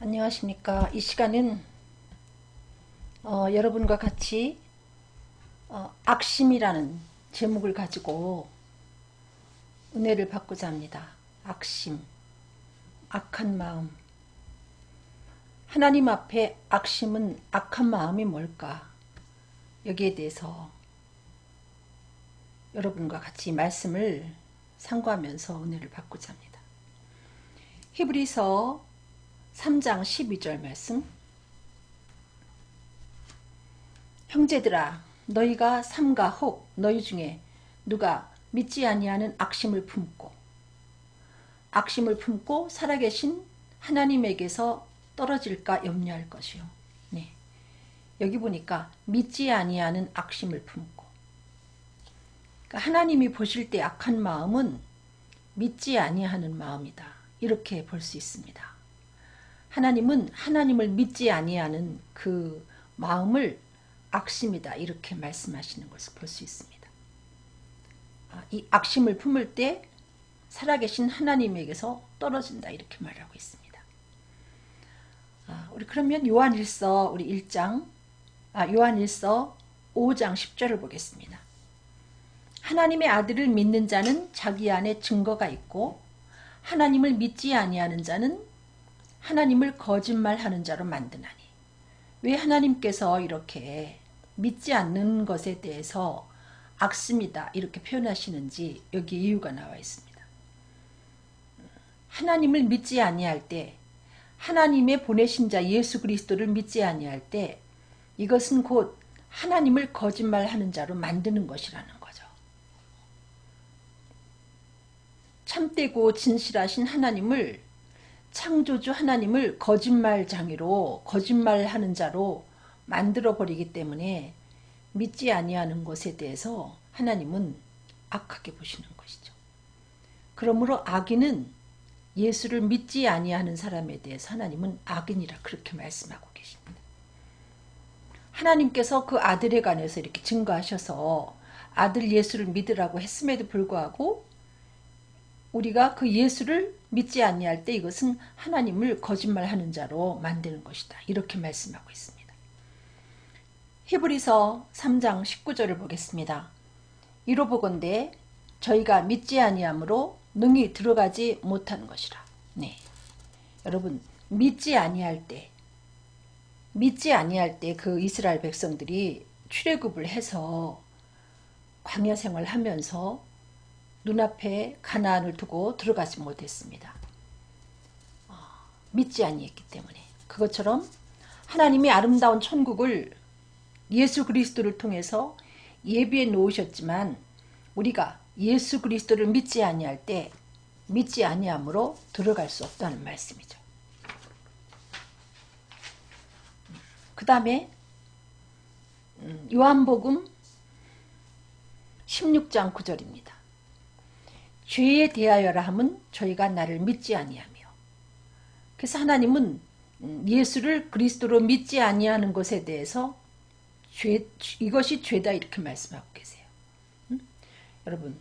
안녕하십니까. 이 시간은 여러분과 같이 악심이라는 제목을 가지고 은혜를 받고자 합니다. 악심, 악한 마음. 하나님 앞에 악심은 악한 마음이 뭘까? 여기에 대해서 여러분과 같이 말씀을 상고하면서 은혜를 받고자 합니다. 히브리서 3장 12절 말씀. 형제들아, 너희가 삼가 혹 너희 중에 누가 믿지 아니하는 악심을 품고 살아계신 하나님에게서 떨어질까 염려할 것이요. 네. 여기 보니까 믿지 아니하는 악심을 품고, 그러니까 하나님이 보실 때 악한 마음은 믿지 아니하는 마음이다, 이렇게 볼 수 있습니다. 하나님은 하나님을 믿지 아니하는 그 마음을 악심이다, 이렇게 말씀하시는 것을 볼 수 있습니다. 이 악심을 품을 때 살아계신 하나님에게서 떨어진다, 이렇게 말하고 있습니다. 우리 그러면 요한일서 5장 10절을 보겠습니다. 하나님의 아들을 믿는 자는 자기 안에 증거가 있고 하나님을 믿지 아니하는 자는 하나님을 거짓말하는 자로 만드나니. 왜 하나님께서 이렇게 믿지 않는 것에 대해서 악심이다, 이렇게 표현하시는지 여기 이유가 나와 있습니다. 하나님을 믿지 아니할 때, 하나님의 보내신 자 예수 그리스도를 믿지 아니할 때, 이것은 곧 하나님을 거짓말하는 자로 만드는 것이라는 거죠. 참되고 진실하신 하나님을, 창조주 하나님을 거짓말장애로, 거짓말하는 자로 만들어 버리기 때문에 믿지 아니하는 것에 대해서 하나님은 악하게 보시는 것이죠. 그러므로 악인은, 예수를 믿지 아니하는 사람에 대해서 하나님은 악인이라 그렇게 말씀하고 계십니다. 하나님께서 그 아들에 관해서 이렇게 증거하셔서 아들 예수를 믿으라고 했음에도 불구하고 우리가 그 예수를 믿지 아니할 때 이것은 하나님을 거짓말하는 자로 만드는 것이다, 이렇게 말씀하고 있습니다. 히브리서 3장 19절을 보겠습니다. 이로 보건대 저희가 믿지 아니함으로 능히 들어가지 못한 것이라. 네, 여러분, 믿지 아니할 때 그 이스라엘 백성들이 출애굽을 해서 광야 생활하면서 눈앞에 가나안을 두고 들어가지 못했습니다. 믿지 아니했기 때문에. 그것처럼 하나님이 아름다운 천국을 예수 그리스도를 통해서 예비해 놓으셨지만 우리가 예수 그리스도를 믿지 아니할 때 믿지 아니함으로 들어갈 수 없다는 말씀이죠. 그 다음에 요한복음 16장 9절입니다. 죄에 대하여라 함은 저희가 나를 믿지 아니하며. 그래서 하나님은 예수를 그리스도로 믿지 아니하는 것에 대해서 이것이 죄다, 이렇게 말씀하고 계세요. 여러분,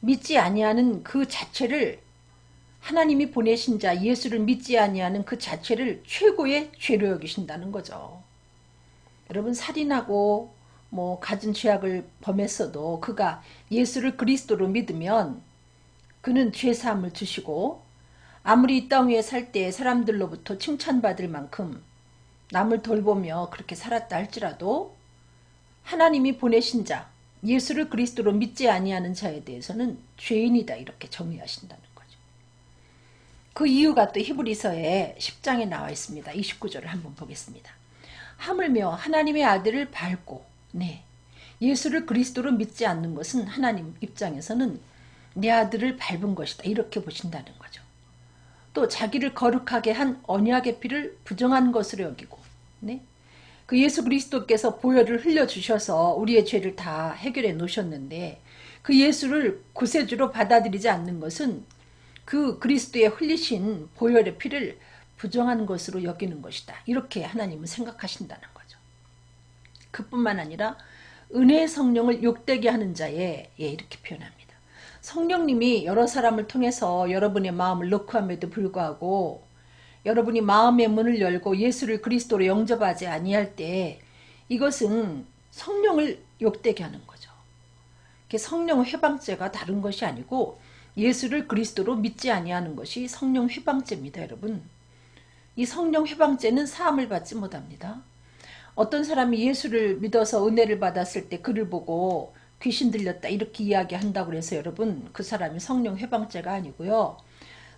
믿지 아니하는 그 자체를, 하나님이 보내신 자 예수를 믿지 아니하는 그 자체를 최고의 죄로 여기신다는 거죠. 여러분, 살인하고 갖은 죄악을 범했어도 그가 예수를 그리스도로 믿으면 그는 죄사함을 주시고, 아무리 이 땅 위에 살 때 사람들로부터 칭찬받을 만큼 남을 돌보며 그렇게 살았다 할지라도 하나님이 보내신 자 예수를 그리스도로 믿지 아니하는 자에 대해서는 죄인이다, 이렇게 정의하신다는 거죠. 그 이유가 또 히브리서의 10장에 나와 있습니다. 29절을 한번 보겠습니다. 하물며 하나님의 아들을 밟고, 예수를 그리스도로 믿지 않는 것은 하나님 입장에서는 내 아들을 밟은 것이다, 이렇게 보신다는 거죠. 또 자기를 거룩하게 한 언약의 피를 부정한 것으로 여기고, 그 예수 그리스도께서 보혈을 흘려주셔서 우리의 죄를 다 해결해 놓으셨는데 그 예수를 구세주로 받아들이지 않는 것은 그 그리스도의 흘리신 보혈의 피를 부정한 것으로 여기는 것이다, 이렇게 하나님은 생각하신다는 거죠. 그뿐만 아니라 은혜의 성령을 욕되게 하는 자에, 이렇게 표현합니다. 성령님이 여러 사람을 통해서 여러분의 마음을 넣고 함에도 불구하고 여러분이 마음의 문을 열고 예수를 그리스도로 영접하지 아니할 때 이것은 성령을 욕되게 하는 거죠. 성령 회방죄가 다른 것이 아니고 예수를 그리스도로 믿지 아니하는 것이 성령 회방죄입니다. 여러분, 이 성령 회방죄는 사함을 받지 못합니다. 어떤 사람이 예수를 믿어서 은혜를 받았을 때 그를 보고 귀신 들렸다 이렇게 이야기한다고 해서 여러분 그 사람이 성령 회방죄가 아니고요.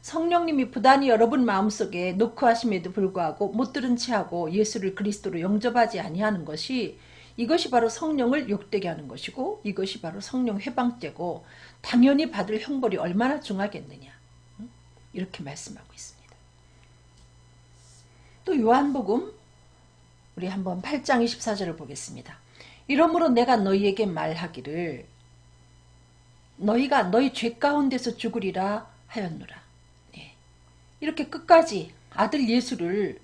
성령님이 부단히 여러분 마음속에 노크하심에도 불구하고 못 들은 채하고 예수를 그리스도로 영접하지 아니하는 것이 이것이 바로 성령을 욕되게 하는 것이고 이것이 바로 성령 회방죄고 당연히 받을 형벌이 얼마나 중하겠느냐 이렇게 말씀하고 있습니다. 또 요한복음 우리 한번 8장 24절을 보겠습니다. 이러므로 내가 너희에게 말하기를 너희가 너희 죄 가운데서 죽으리라 하였노라. 네. 이렇게 끝까지 아들 예수를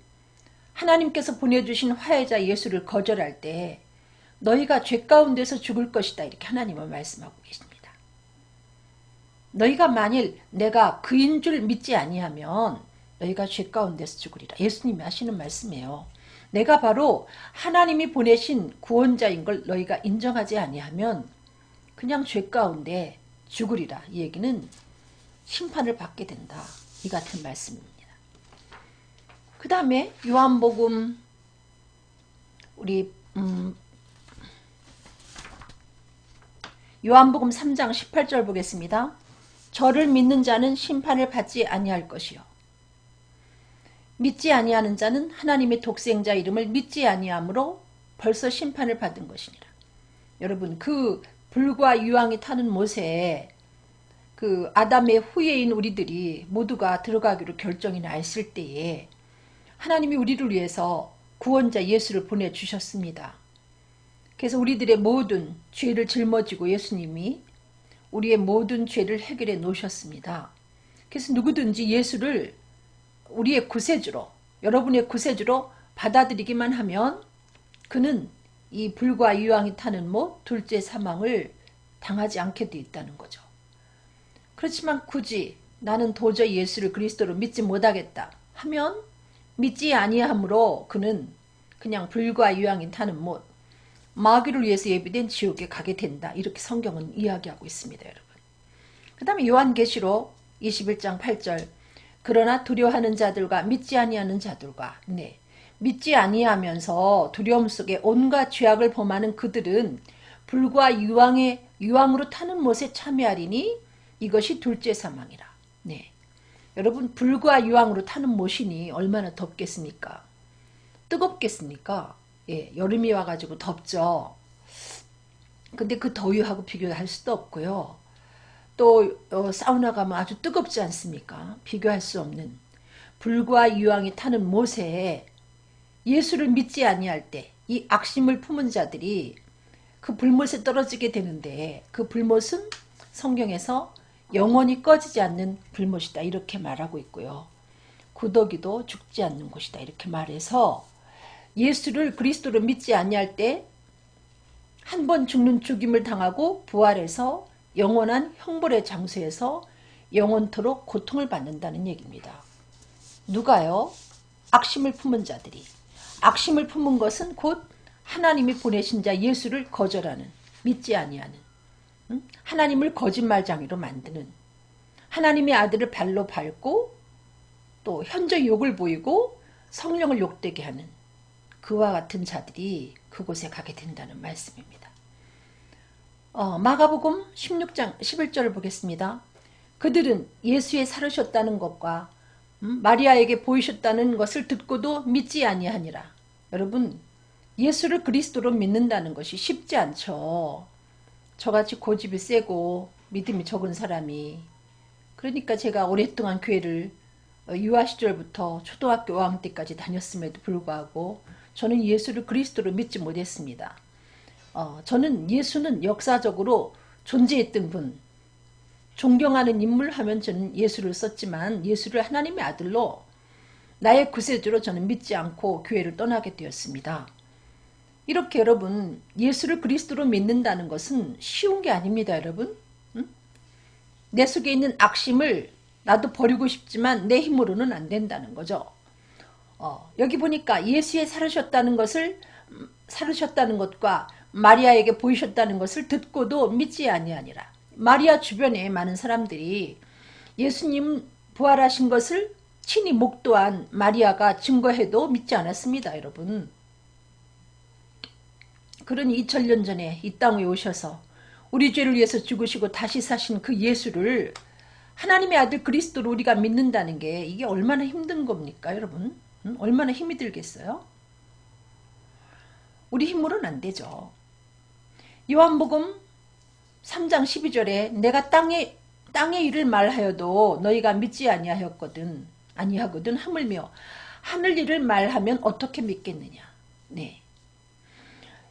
하나님께서 보내주신 화해자 예수를 거절할 때 너희가 죄 가운데서 죽을 것이다 이렇게 하나님은 말씀하고 계십니다. 너희가 만일 내가 그인 줄 믿지 아니하면 너희가 죄 가운데서 죽으리라. 예수님이 하시는 말씀이에요. 내가 바로 하나님이 보내신 구원자인 걸 너희가 인정하지 아니하면 그냥 죄 가운데 죽으리라. 이 얘기는 심판을 받게 된다. 이 같은 말씀입니다. 그 다음에 요한복음 우리 요한복음 3장 18절 보겠습니다. 저를 믿는 자는 심판을 받지 아니할 것이요 믿지 아니하는 자는 하나님의 독생자 이름을 믿지 아니하므로 벌써 심판을 받은 것이니라. 여러분 그 불과 유황이 타는 못에 그 아담의 후예인 우리들이 모두가 들어가기로 결정이 나 있을 때에 하나님이 우리를 위해서 구원자 예수를 보내주셨습니다. 그래서 우리들의 모든 죄를 짊어지고 예수님이 우리의 모든 죄를 해결해 놓으셨습니다. 그래서 누구든지 예수를 우리의 구세주로 여러분의 구세주로 받아들이기만 하면 그는 이 불과 유황이 타는 못 둘째 사망을 당하지 않게 돼 있다는 거죠. 그렇지만 굳이 나는 도저히 예수를 그리스도로 믿지 못하겠다 하면 믿지 아니하므로 그는 그냥 불과 유황이 타는 못 마귀를 위해서 예비된 지옥에 가게 된다. 이렇게 성경은 이야기하고 있습니다. 여러분. 그 다음에 요한계시록 21장 8절 그러나 두려워하는 자들과 믿지 아니하는 자들과 믿지 아니하면서 두려움 속에 온갖 죄악을 범하는 그들은 불과 유황으로 타는 못에 참여하리니 이것이 둘째 사망이라. 여러분 불과 유황으로 타는 못이니 얼마나 덥겠습니까? 뜨겁겠습니까? 여름이 와가지고 덥죠. 근데 그 더위하고 비교할 수도 없고요. 또 사우나 가면 아주 뜨겁지 않습니까? 비교할 수 없는 불과 유황이 타는 못에 예수를 믿지 아니할 때 이 악심을 품은 자들이 그 불못에 떨어지게 되는데 그 불못은 성경에서 영원히 꺼지지 않는 불못이다 이렇게 말하고 있고요. 구더기도 죽지 않는 곳이다 이렇게 말해서 예수를 그리스도로 믿지 아니할 때 한 번 죽는 죽임을 당하고 부활해서 영원한 형벌의 장소에서 영원토록 고통을 받는다는 얘기입니다. 누가요? 악심을 품은 자들이. 악심을 품은 것은 곧 하나님이 보내신 자 예수를 거절하는, 믿지 아니하는, 하나님을 거짓말장이로 만드는, 하나님의 아들을 발로 밟고 또 현저 욕을 보이고 성령을 욕되게 하는 그와 같은 자들이 그곳에 가게 된다는 말씀입니다. 마가복음 16장 11절을 보겠습니다. 그들은 예수의 살으셨다는 것과 마리아에게 보이셨다는 것을 듣고도 믿지 아니하니라. 여러분 예수를 그리스도로 믿는다는 것이 쉽지 않죠. 저같이 고집이 세고 믿음이 적은 사람이. 그러니까 제가 오랫동안 교회를 유아 시절부터 초등학교 5학년 때까지 다녔음에도 불구하고 저는 예수를 그리스도로 믿지 못했습니다. 저는 예수는 역사적으로 존재했던 분, 존경하는 인물 하면 저는 예수를 썼지만 예수를 하나님의 아들로 나의 구세주로 저는 믿지 않고 교회를 떠나게 되었습니다. 이렇게 여러분 예수를 그리스도로 믿는다는 것은 쉬운 게 아닙니다. 여러분. 내 속에 있는 악심을 나도 버리고 싶지만 내 힘으로는 안 된다는 거죠. 여기 보니까 예수의 살으셨다는 것과 마리아에게 보이셨다는 것을 듣고도 믿지 아니하니라. 마리아 주변에 많은 사람들이 예수님 부활하신 것을 친히 목도한 마리아가 증거해도 믿지 않았습니다, 여러분. 그러니 2000년 전에 이 땅에 오셔서 우리 죄를 위해서 죽으시고 다시 사신 그 예수를 하나님의 아들 그리스도로 우리가 믿는다는 게 이게 얼마나 힘든 겁니까, 여러분? 얼마나 힘이 들겠어요? 우리 힘으로는 안 되죠. 요한복음 3장 12절에 내가 땅의 일을 말하여도 너희가 믿지 아니하거든 하물며 하늘 일을 말하면 어떻게 믿겠느냐. 네.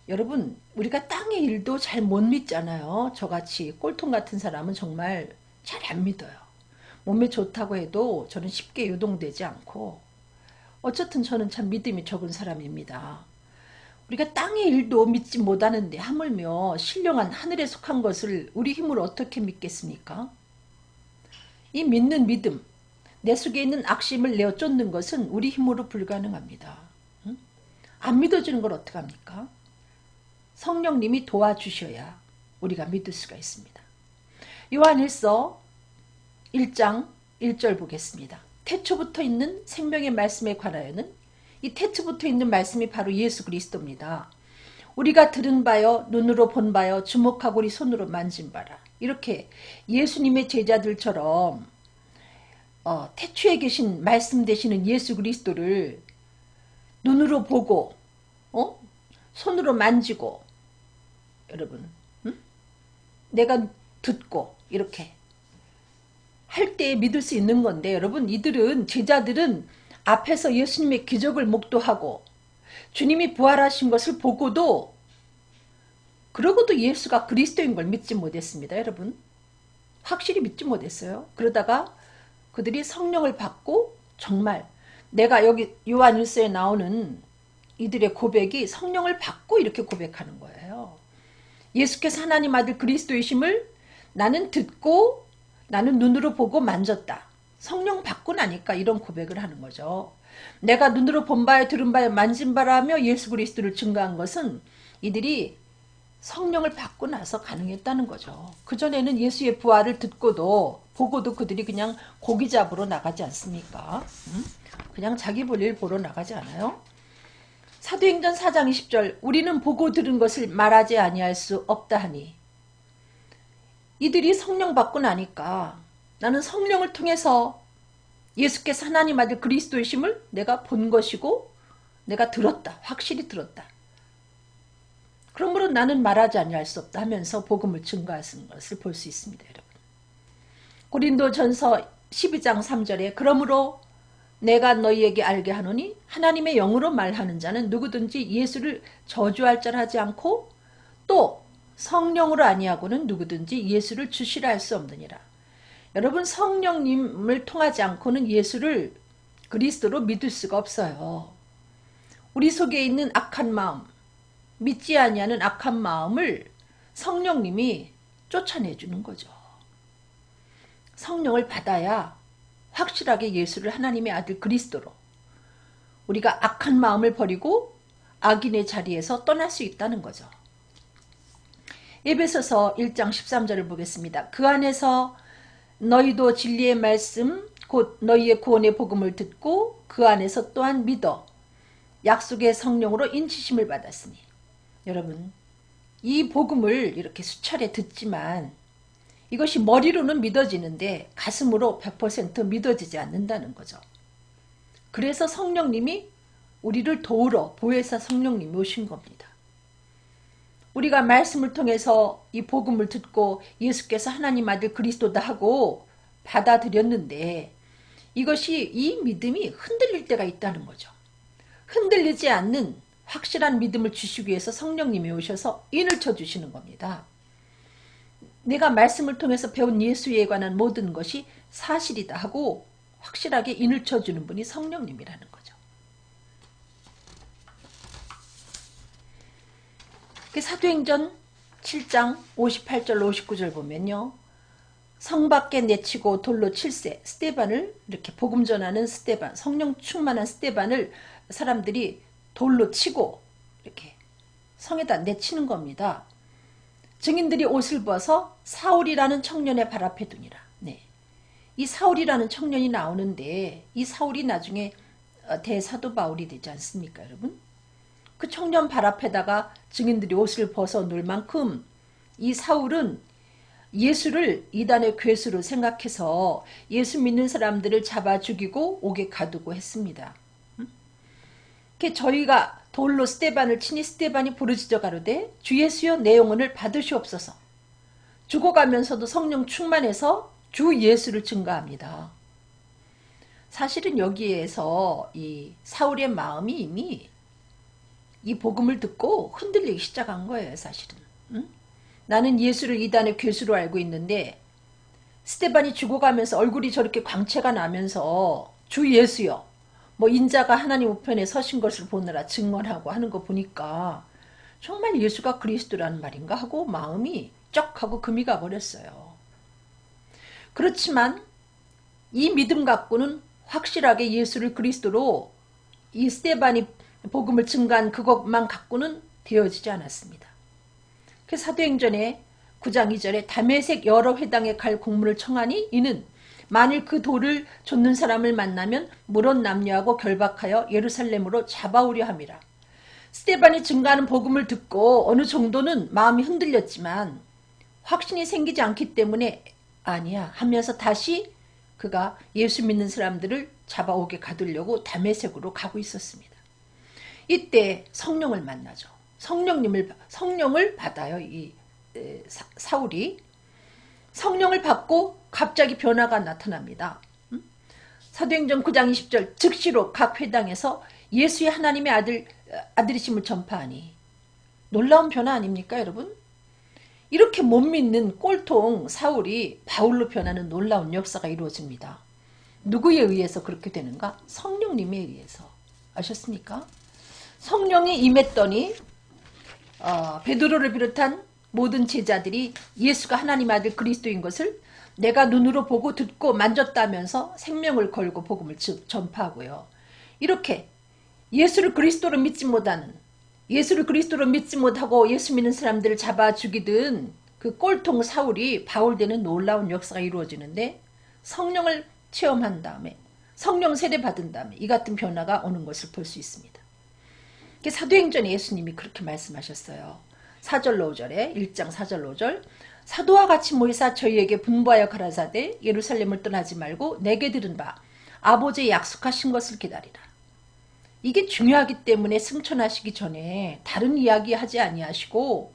여러분, 우리가 땅의 일도 잘 못 믿잖아요. 저같이 꼴통 같은 사람은 정말 잘 안 믿어요. 몸에 좋다고 해도 저는 쉽게 요동되지 않고, 어쨌든 저는 참 믿음이 적은 사람입니다. 우리가 땅의 일도 믿지 못하는데 하물며 신령한 하늘에 속한 것을 우리 힘으로 어떻게 믿겠습니까? 이 믿는 믿음, 내 속에 있는 악심을 내어 쫓는 것은 우리 힘으로 불가능합니다. 응? 안 믿어지는 걸 어떡합니까? 성령님이 도와주셔야 우리가 믿을 수가 있습니다. 요한일서 1장 1절 보겠습니다. 태초부터 있는 생명의 말씀에 관하여는 이 태초부터 있는 말씀이 바로 예수 그리스도입니다. 우리가 들은 바요, 눈으로 본 바요, 주목하고 우리 손으로 만진 바라. 이렇게 예수님의 제자들처럼 태초에 계신 말씀 되시는 예수 그리스도를 눈으로 보고 손으로 만지고, 여러분, 내가 듣고 이렇게 할 때 믿을 수 있는 건데, 여러분, 제자들은 앞에서 예수님의 기적을 목도하고 주님이 부활하신 것을 보고도, 그러고도 예수가 그리스도인 걸 믿지 못했습니다. 여러분, 확실히 믿지 못했어요. 그러다가 그들이 성령을 받고, 정말 내가 여기 요한일서에 나오는 이들의 고백이 성령을 받고 이렇게 고백하는 거예요. 예수께서 하나님 아들 그리스도이심을 나는 듣고 나는 눈으로 보고 만졌다. 성령 받고 나니까 이런 고백을 하는 거죠. 내가 눈으로 본 바에 들은 바에 만진 바라며 예수 그리스도를 증거한 것은 이들이 성령을 받고 나서 가능했다는 거죠. 그전에는 예수의 부활을 듣고도 보고도 그들이 그냥 고기 잡으러 나가지 않습니까? 그냥 자기 볼일 보러 나가지 않아요? 사도행전 4장 20절 우리는 보고 들은 것을 말하지 아니할 수 없다 하니, 이들이 성령 받고 나니까 나는 성령을 통해서 예수께서 하나님 아들 그리스도이심을 내가 본 것이고 내가 들었다. 확실히 들었다. 그러므로 나는 말하지 아니할 수 없다 하면서 복음을 증거하는 것을 볼 수 있습니다. 여러분. 고린도전서 12장 3절에 그러므로 내가 너희에게 알게 하노니 하나님의 영으로 말하는 자는 누구든지 예수를 저주할 줄 하지 않고 또 성령으로 아니하고는 누구든지 예수를 주시라 할 수 없느니라. 여러분, 성령님을 통하지 않고는 예수를 그리스도로 믿을 수가 없어요. 우리 속에 있는 악한 마음, 믿지 아니하는 악한 마음을 성령님이 쫓아내주는 거죠. 성령을 받아야 확실하게 예수를 하나님의 아들 그리스도로 우리가 악한 마음을 버리고 악인의 자리에서 떠날 수 있다는 거죠. 에베소서 1장 13절을 보겠습니다. 그 안에서 너희도 진리의 말씀 곧 너희의 구원의 복음을 듣고 그 안에서 또한 믿어 약속의 성령으로 인치심을 받았으니, 여러분, 이 복음을 이렇게 수차례 듣지만 이것이 머리로는 믿어지는데 가슴으로 100% 믿어지지 않는다는 거죠. 그래서 성령님이 우리를 도우러 보혜사 성령님이 오신 겁니다. 우리가 말씀을 통해서 이 복음을 듣고 예수께서 하나님 아들 그리스도다 하고 받아들였는데 이것이 이 믿음이 흔들릴 때가 있다는 거죠. 흔들리지 않는 확실한 믿음을 주시기 위해서 성령님이 오셔서 인을 쳐주시는 겁니다. 내가 말씀을 통해서 배운 예수에 관한 모든 것이 사실이다 하고 확실하게 인을 쳐주는 분이 성령님이라는 거죠. 사도행전 7장 58절 59절 보면요. 성 밖에 내치고 돌로 칠세. 스데반을 이렇게 복음 전하는 스데반, 성령 충만한 스데반을 사람들이 돌로 치고 이렇게 성에다 내치는 겁니다. 증인들이 옷을 벗어 사울이라는 청년의 발 앞에 두니라. 네. 이 사울이라는 청년이 나오는데 이 사울이 나중에 대사도 바울이 되지 않습니까, 여러분? 그 청년 발 앞에다가 증인들이 옷을 벗어 놓을 만큼 이 사울은 예수를 이단의 괴수로 생각해서 예수 믿는 사람들을 잡아 죽이고 옥에 가두고 했습니다. 저희가 돌로 스데반을 치니 스데반이 부르짖어 가로되 주 예수여 내 영혼을 받으시옵소서. 죽어가면서도 성령 충만해서 주 예수를 증거합니다. 사실은 여기에서 이 사울의 마음이 이미 이 복음을 듣고 흔들리기 시작한 거예요, 사실은. 응? 나는 예수를 이단의 괴수로 알고 있는데 스데반이 죽어가면서 얼굴이 저렇게 광채가 나면서 주 예수여 뭐 인자가 하나님 우편에 서신 것을 보느라 증언하고 하는 거 보니까 정말 예수가 그리스도라는 말인가 하고 마음이 쩍 하고 금이 가버렸어요. 그렇지만 이 믿음 갖고는 확실하게 예수를 그리스도로 이 스데반이 복음을 증거한 그것만 갖고는 되어지지 않았습니다. 그 사도행전에 9장 2절에 다메섹 여러 회당에 갈 공문을 청하니 이는 만일 그 돌을 좇는 사람을 만나면 물론 남녀하고 결박하여 예루살렘으로 잡아오려 함이라. 스데반이 증거하는 복음을 듣고 어느 정도는 마음이 흔들렸지만 확신이 생기지 않기 때문에 아니야 하면서 다시 그가 예수 믿는 사람들을 잡아오게 가두려고 다메섹으로 가고 있었습니다. 이때 성령을 만나죠. 성령을 받아요. 이 사울이 성령을 받고 갑자기 변화가 나타납니다. 사도행전 9장 20절 즉시로 각 회당에서 예수의 하나님의 아들이심을 전파하니 놀라운 변화 아닙니까, 여러분? 이렇게 못 믿는 꼴통 사울이 바울로 변하는 놀라운 역사가 이루어집니다. 누구에 의해서 그렇게 되는가? 성령님에 의해서. 아셨습니까? 성령이 임했더니 베드로를 비롯한 모든 제자들이 예수가 하나님 아들 그리스도인 것을 내가 눈으로 보고 듣고 만졌다면서 생명을 걸고 복음을 전파하고요. 이렇게 예수를 그리스도로 믿지 못하고 예수 믿는 사람들을 잡아 죽이던 그 꼴통 사울이 바울되는 놀라운 역사가 이루어지는데 성령을 체험한 다음에 성령 세례 받은 다음에 이 같은 변화가 오는 것을 볼 수 있습니다. 사도행전에 예수님이 그렇게 말씀하셨어요. 4절로 5절에 1장 4절로 5절 사도와 같이 모이사 저희에게 분부하여 가라사대 예루살렘을 떠나지 말고 내게 들은 바 아버지의 약속하신 것을 기다리라. 이게 중요하기 때문에 승천하시기 전에 다른 이야기 하지 아니하시고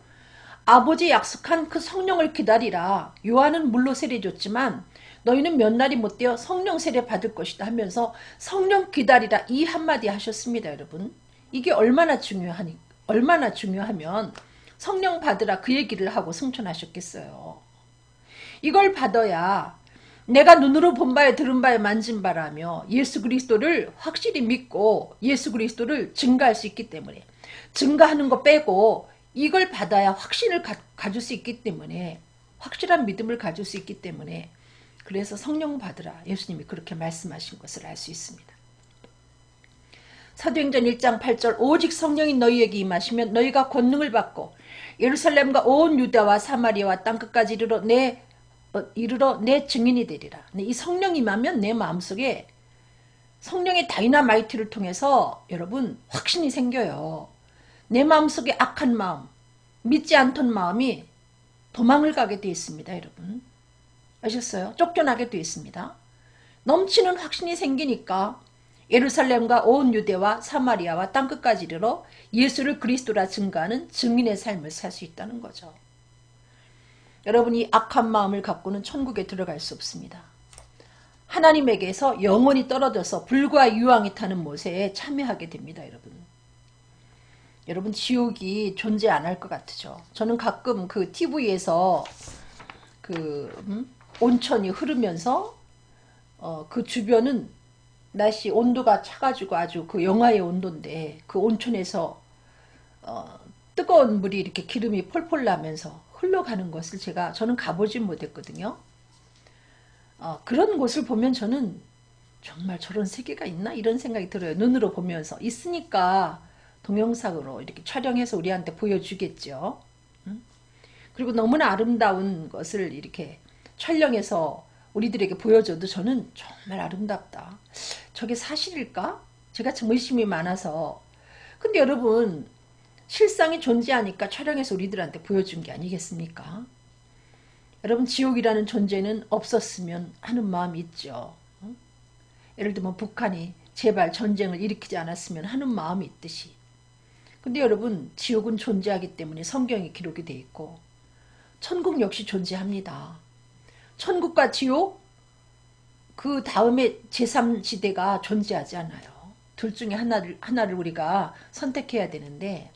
아버지 약속한 그 성령을 기다리라. 요한은 물로 세례 줬지만 너희는 몇 날이 못 되어 성령 세례 받을 것이다 하면서 성령 기다리라 이 한마디 하셨습니다, 여러분. 이게 얼마나 중요하면 성령 받으라 그 얘기를 하고 승천하셨겠어요. 이걸 받아야 내가 눈으로 본 바에 들은 바에 만진 바라며 예수 그리스도를 확실히 믿고 예수 그리스도를 증거할 수 있기 때문에 증거하는 거 빼고 이걸 받아야 확신을 가질 수 있기 때문에 확실한 믿음을 가질 수 있기 때문에 그래서 성령 받으라 예수님이 그렇게 말씀하신 것을 알 수 있습니다. 사도행전 1장 8절 오직 성령이 너희에게 임하시면 너희가 권능을 받고 예루살렘과 온 유다와 사마리아와 땅끝까지 이르러 내 증인이 되리라. 이 성령이 임하면 내 마음속에 성령의 다이나마이트를 통해서 여러분 확신이 생겨요. 내 마음속에 악한 마음, 믿지 않던 마음이 도망을 가게 되어 있습니다, 여러분. 아셨어요? 쫓겨나게 되어 있습니다. 넘치는 확신이 생기니까 예루살렘과 온 유대와 사마리아와 땅끝까지 이르러 예수를 그리스도라 증거하는 증인의 삶을 살 수 있다는 거죠. 여러분이 악한 마음을 갖고는 천국에 들어갈 수 없습니다. 하나님에게서 영원히 떨어져서 불과 유황이 타는 못에 참여하게 됩니다, 여러분. 여러분 지옥이 존재 안 할 것 같으죠. 저는 가끔 그 TV에서 온천이 흐르면서 그 주변은 날씨 온도가 차가지고 아주 그 영하의 온도인데 그 온천에서 뜨거운 물이 이렇게 기름이 폴폴 나면서 흘러가는 것을 저는 가보진 못했거든요. 그런 곳을 보면 저는 정말 저런 세계가 있나 이런 생각이 들어요. 눈으로 보면서 있으니까 동영상으로 이렇게 촬영해서 우리한테 보여주겠죠. 그리고 너무나 아름다운 것을 이렇게 촬영해서 우리들에게 보여줘도 저는 정말 아름답다. 저게 사실일까? 제가 참 의심이 많아서. 근데 여러분, 실상이 존재하니까 촬영해서 우리들한테 보여준 게 아니겠습니까? 여러분, 지옥이라는 존재는 없었으면 하는 마음이 있죠. 예를 들면 북한이 제발 전쟁을 일으키지 않았으면 하는 마음이 있듯이. 근데 여러분, 지옥은 존재하기 때문에 성경에 기록이 되어 있고 천국 역시 존재합니다. 천국과 지옥, 그 다음에 제3지대가 존재하지 않아요. 둘 중에 하나를 우리가 선택해야 되는데,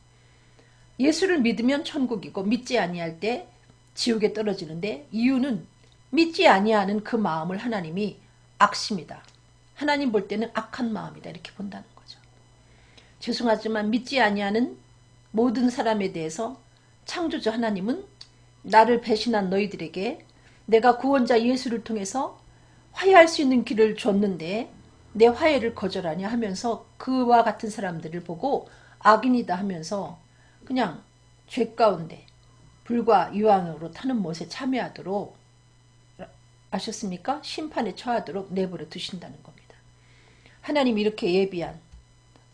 예수를 믿으면 천국이고 믿지 아니할 때 지옥에 떨어지는데, 이유는 믿지 아니하는 그 마음을 하나님이 악심이다. 하나님 볼 때는 악한 마음이다. 이렇게 본다는 거죠. 죄송하지만 믿지 아니하는 모든 사람에 대해서 창조주 하나님은 나를 배신한 너희들에게 내가 구원자 예수를 통해서 화해할 수 있는 길을 줬는데 내 화해를 거절하냐 하면서 그와 같은 사람들을 보고 악인이다 하면서 그냥 죄 가운데 불과 유황으로 타는 못에 참여하도록, 아셨습니까? 심판에 처하도록 내버려 두신다는 겁니다. 하나님이 이렇게 예비한,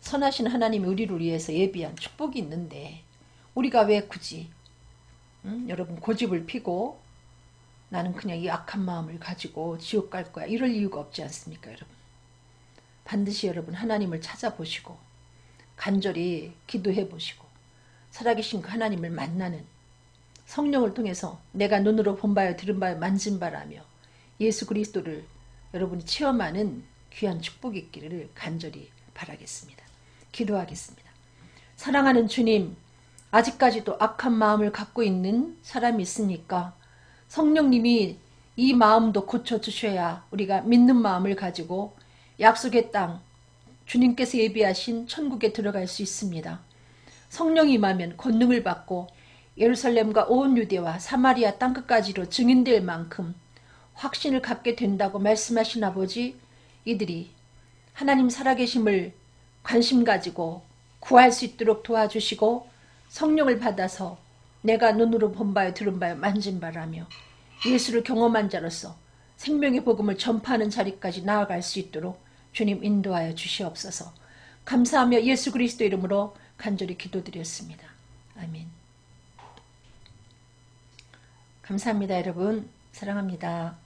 선하신 하나님이 우리를 위해서 예비한 축복이 있는데 우리가 왜 굳이 여러분 고집을 피고 나는 그냥 이 악한 마음을 가지고 지옥 갈 거야, 이럴 이유가 없지 않습니까? 여러분, 반드시 여러분 하나님을 찾아보시고 간절히 기도해 보시고 살아계신 그 하나님을 만나는, 성령을 통해서 내가 눈으로 본 바요 들은 바요 만진 바라며 예수 그리스도를 여러분이 체험하는 귀한 축복이 있기를 간절히 바라겠습니다. 기도하겠습니다. 사랑하는 주님, 아직까지도 악한 마음을 갖고 있는 사람이 있으니까 성령님이 이 마음도 고쳐주셔야 우리가 믿는 마음을 가지고 약속의 땅, 주님께서 예비하신 천국에 들어갈 수 있습니다. 성령이 임하면 권능을 받고 예루살렘과 온 유대와 사마리아 땅끝까지로 증인될 만큼 확신을 갖게 된다고 말씀하신 아버지, 이들이 하나님 살아계심을 관심 가지고 구할 수 있도록 도와주시고 성령을 받아서 내가 눈으로 본 바요 들은 바요 만진 바라며 예수를 경험한 자로서 생명의 복음을 전파하는 자리까지 나아갈 수 있도록 주님 인도하여 주시옵소서. 감사하며 예수 그리스도 이름으로 간절히 기도드렸습니다. 아멘. 감사합니다. 여러분, 사랑합니다.